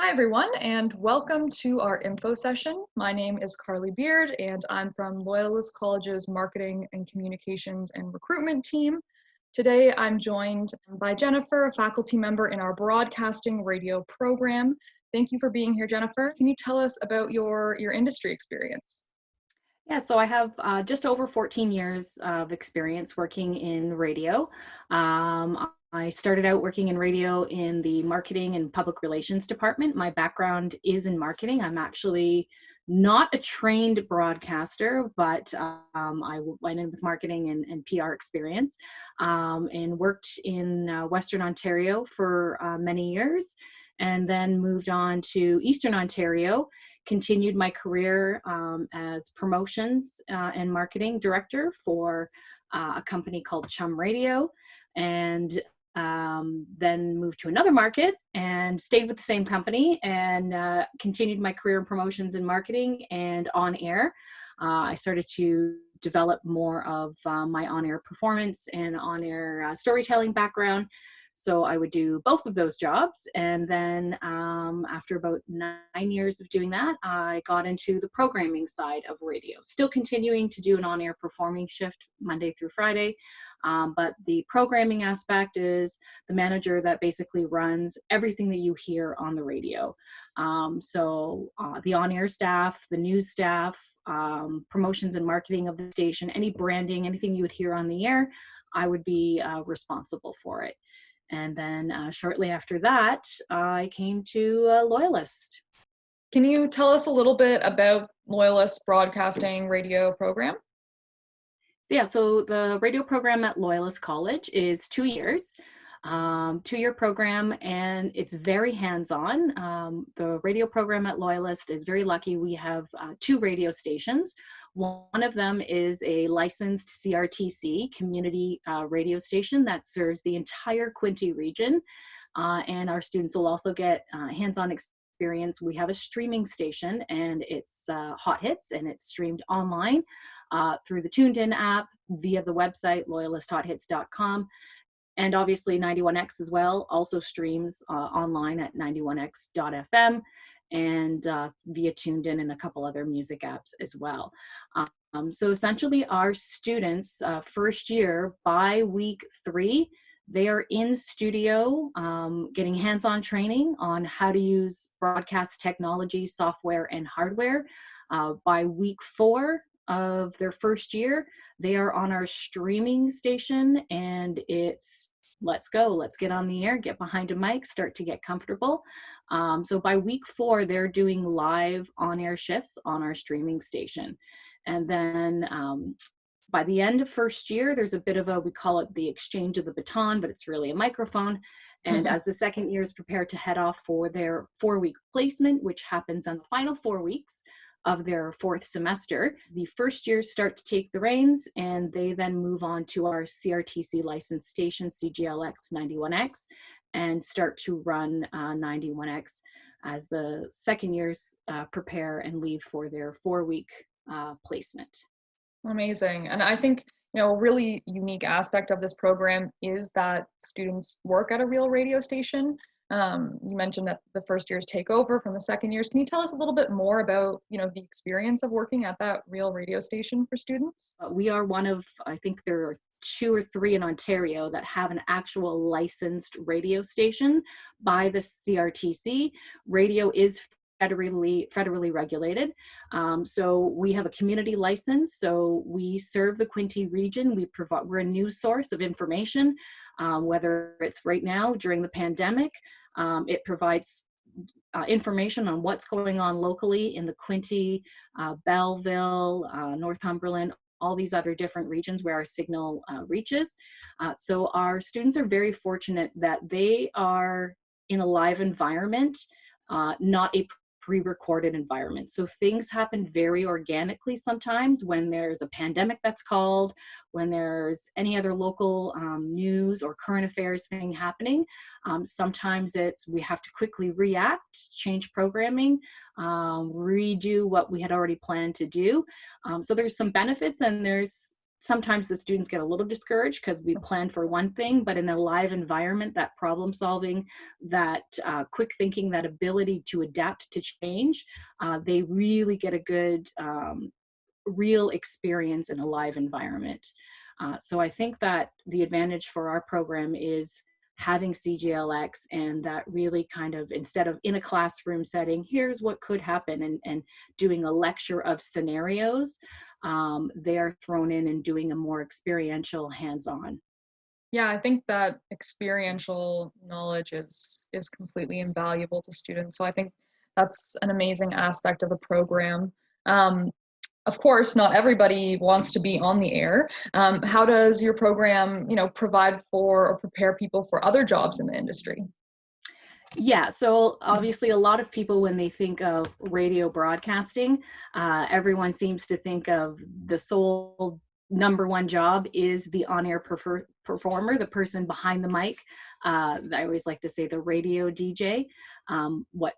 Hi, everyone, and welcome to our info session. My name is Carly Beard, and I'm from Loyalist College's Marketing and Communications and Recruitment team. Today, I'm joined by Jennifer, a faculty member in our broadcasting radio program. Thank you for being here, Jennifer. Can you tell us about your industry experience? Yeah, so I have just over 14 years of experience working in radio. I started out working in radio in the marketing and public relations department. My background is in marketing. I'm actually not a trained broadcaster, but I went in with marketing and PR experience and worked in Western Ontario for many years, and then moved on to Eastern Ontario, continued my career as promotions and marketing director for a company called Chum Radio, and then moved to another market and stayed with the same company and continued my career in promotions and marketing and on air. I started to develop more of my on-air performance and on-air storytelling background. So I would do both of those jobs. And then after about 9 years of doing that, I got into the programming side of radio, still continuing to do an on-air performing shift Monday through Friday. But the programming aspect is the manager that basically runs everything that you hear on the radio. The on-air staff, the news staff, promotions and marketing of the station, any branding, anything you would hear on the air, I would be responsible for it. And then shortly after that, I came to Loyalist. Can you tell us a little bit about Loyalist Broadcasting Radio program? So the radio program at Loyalist College is 2 years, 2-year program, and it's very hands-on. The radio program at Loyalist is very lucky. We have 2 radio stations. One of them is a licensed CRTC community radio station that serves the entire Quinte region, and our students will also get hands-on experience. We have a streaming station, and it's Hot Hits, and it's streamed online through the Tuned In app, via the website, loyalisthotHits.com. And obviously 91X as well, also streams online at 91x.fm and via Tuned In and a couple other music apps as well. So essentially our students, first year, by week 3, they are in studio getting hands-on training on how to use broadcast technology, software, and hardware. By week 4 of their first year, they are on our streaming station, and it's let's go, let's get on the air, get behind a mic, start to get comfortable. So by week 4, they're doing live on-air shifts on our streaming station. And then by the end of first year, there's a bit of we call it the exchange of the baton, but it's really a microphone. And as the second years prepare to head off for their 4-week placement, which happens on the final 4 weeks of their 4th semester, the first years start to take the reins, and they then move on to our CRTC licensed station, CGLX 91X, and start to run 91X as the second years prepare and leave for their 4-week placement. Amazing. And I think, a really unique aspect of this program is that students work at a real radio station. You mentioned that the first years take over from the second years. Can you tell us a little bit more about, the experience of working at that real radio station for students? We are one of, I think there are 2 or 3 in Ontario that have an actual licensed radio station by the CRTC. Radio is federally regulated. So we have a community license. So we serve the Quinte region. We're a news source of information, whether it's right now during the pandemic. It provides information on what's going on locally in the Quinte, Belleville, Northumberland, all these other different regions where our signal reaches. So our students are very fortunate that they are in a live environment, not a pre-recorded environment. So things happen very organically sometimes when there's a pandemic that's called, when there's any other local news or current affairs thing happening. Sometimes we have to quickly react, change programming, redo what we had already planned to do. So there's some benefits and there's sometimes the students get a little discouraged because we plan for one thing, but in a live environment, that problem solving, that quick thinking, that ability to adapt to change, they really get a good real experience in a live environment. So I think that the advantage for our program is having CGLX, and that really kind of, instead of in a classroom setting, here's what could happen, and doing a lecture of scenarios, they are thrown in and doing a more experiential hands-on. Yeah, I think that experiential knowledge is completely invaluable to students. So I think that's an amazing aspect of the program. Um, of course, not everybody wants to be on the air. How does your program, provide for or prepare people for other jobs in the industry? Yeah, so obviously a lot of people, when they think of radio broadcasting, everyone seems to think of the sole number one job is the on-air performer, the person behind the mic. I always like to say the radio DJ, what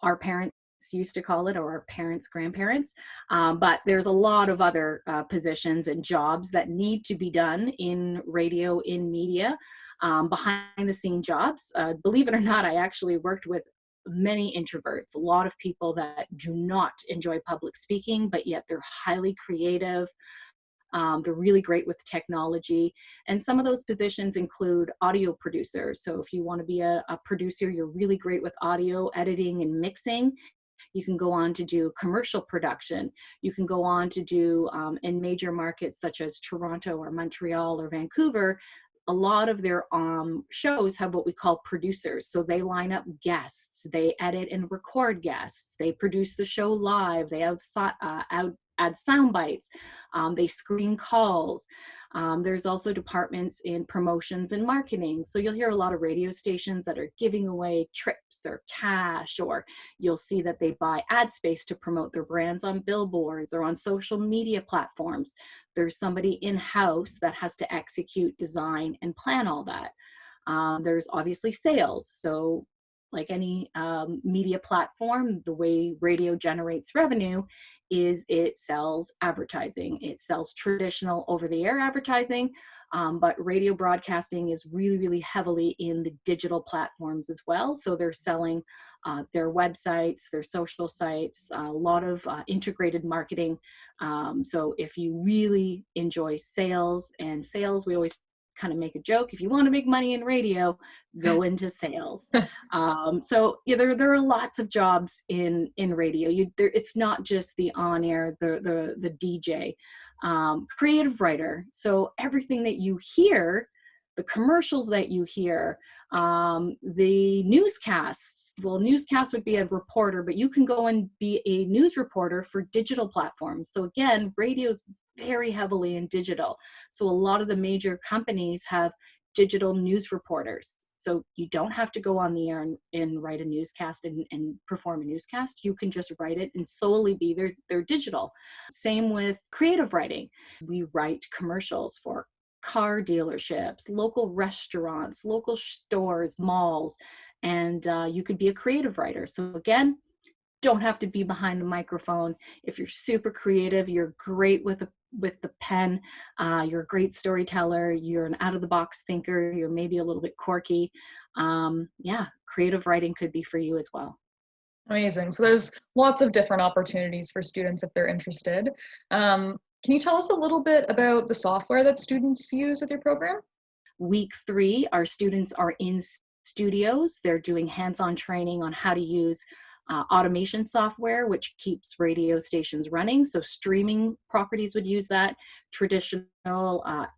our parents used to call it, or our parents' grandparents. But there's a lot of other positions and jobs that need to be done in radio, in media, behind the scene jobs. Believe it or not, I actually worked with many introverts, a lot of people that do not enjoy public speaking, but yet they're highly creative. They're really great with technology. And some of those positions include audio producers. So if you want to be a producer, you're really great with audio editing and mixing. You can go on to do commercial production. You can go on to do, in major markets such as Toronto or Montreal or Vancouver, a lot of their shows have what we call producers. So they line up guests, they edit and record guests, they produce the show live, they add sound bites, they screen calls. There's also departments in promotions and marketing. So you'll hear a lot of radio stations that are giving away trips or cash, or you'll see that they buy ad space to promote their brands on billboards or on social media platforms. There's somebody in-house that has to execute, design, and plan all that. There's obviously sales. So like any media platform, the way radio generates revenue is it sells advertising. It sells traditional over-the-air advertising, but radio broadcasting is really, really heavily in the digital platforms as well. So they're selling their websites, their social sites, a lot of integrated marketing. So if you really enjoy sales, and sales, we always kind of make a joke, if you want to make money in radio, go into sales. So yeah, there are lots of jobs in radio. It's not just the on air, the DJ, creative writer. So everything that you hear, the commercials that you hear, the newscasts. Well, newscast would be a reporter, but you can go and be a news reporter for digital platforms. So again, radio is very heavily in digital. So a lot of the major companies have digital news reporters. So you don't have to go on the air and write a newscast and perform a newscast. You can just write it and solely be their digital. Same with creative writing. We write commercials for car dealerships, local restaurants, local stores, malls, and you could be a creative writer. So again, don't have to be behind the microphone. If you're super creative, you're great with the pen, you're a great storyteller, you're an out-of-the-box thinker, you're maybe a little bit quirky, yeah, creative writing could be for you as well. Amazing. So there's lots of different opportunities for students if they're interested. Can you tell us a little bit about the software that students use with your program? Week 3, our students are in studios. They're doing hands-on training on how to use automation software, which keeps radio stations running. So streaming properties would use that. Traditional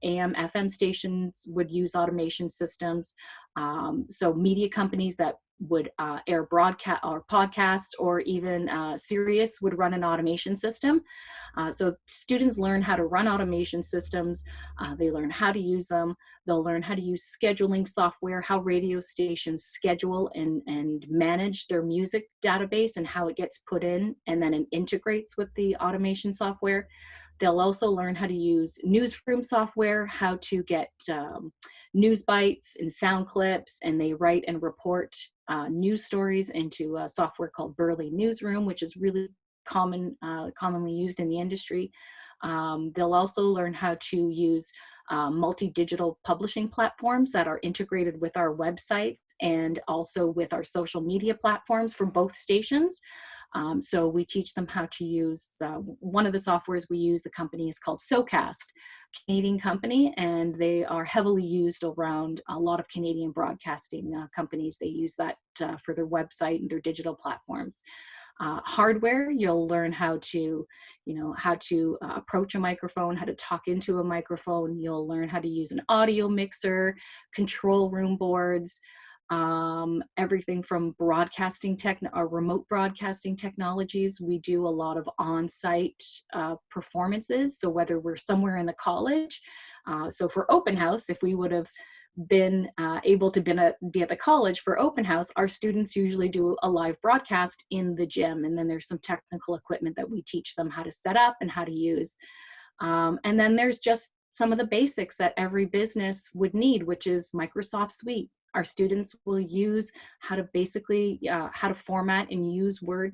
AM, FM stations would use automation systems. So media companies that would air broadcast or podcast, or even Sirius would run an automation system. So students learn how to run automation systems. They learn how to use them. They'll learn how to use scheduling software, how radio stations schedule and manage their music database and how it gets put in, and then it integrates with the automation software. They'll also learn how to use newsroom software, how to get news bites and sound clips, and they write and report news stories into a software called Burley Newsroom, which is really commonly used in the industry. They'll also learn how to use multi-digital publishing platforms that are integrated with our websites and also with our social media platforms for both stations. So we teach them how to use one of the softwares we use. The company is called SoCast, Canadian company, and they are heavily used around a lot of Canadian broadcasting companies. They use that for their website and their digital platforms. Hardware, you'll learn how to, approach a microphone, how to talk into a microphone. You'll learn how to use an audio mixer, control room boards, everything from broadcasting or remote broadcasting technologies. We do a lot of on-site performances. So whether we're somewhere in the college, so for open house, if we would have been able to be at the college for open house, our students usually do a live broadcast in the gym, and then there's some technical equipment that we teach them how to set up and how to use. And then there's just some of the basics that every business would need, which is Microsoft Suite. Our students will use how to basically, how to format and use Word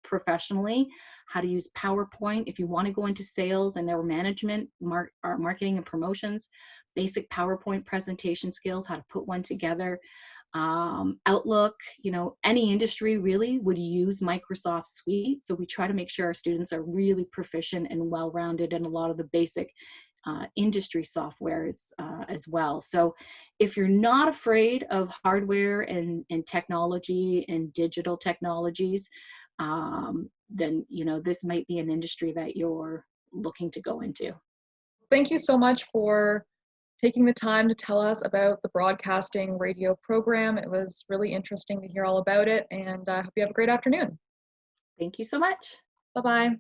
professionally, how to use PowerPoint. If you want to go into sales and their management, marketing and promotions, basic PowerPoint presentation skills, how to put one together. Outlook, any industry really would use Microsoft Suite. So we try to make sure our students are really proficient and well-rounded in a lot of the basic industry softwares as well. So if you're not afraid of hardware and technology and digital technologies, then this might be an industry that you're looking to go into. Thank you so much for taking the time to tell us about the broadcasting radio program. It was really interesting to hear all about it, and I hope you have a great afternoon. Thank you so much. Bye-bye.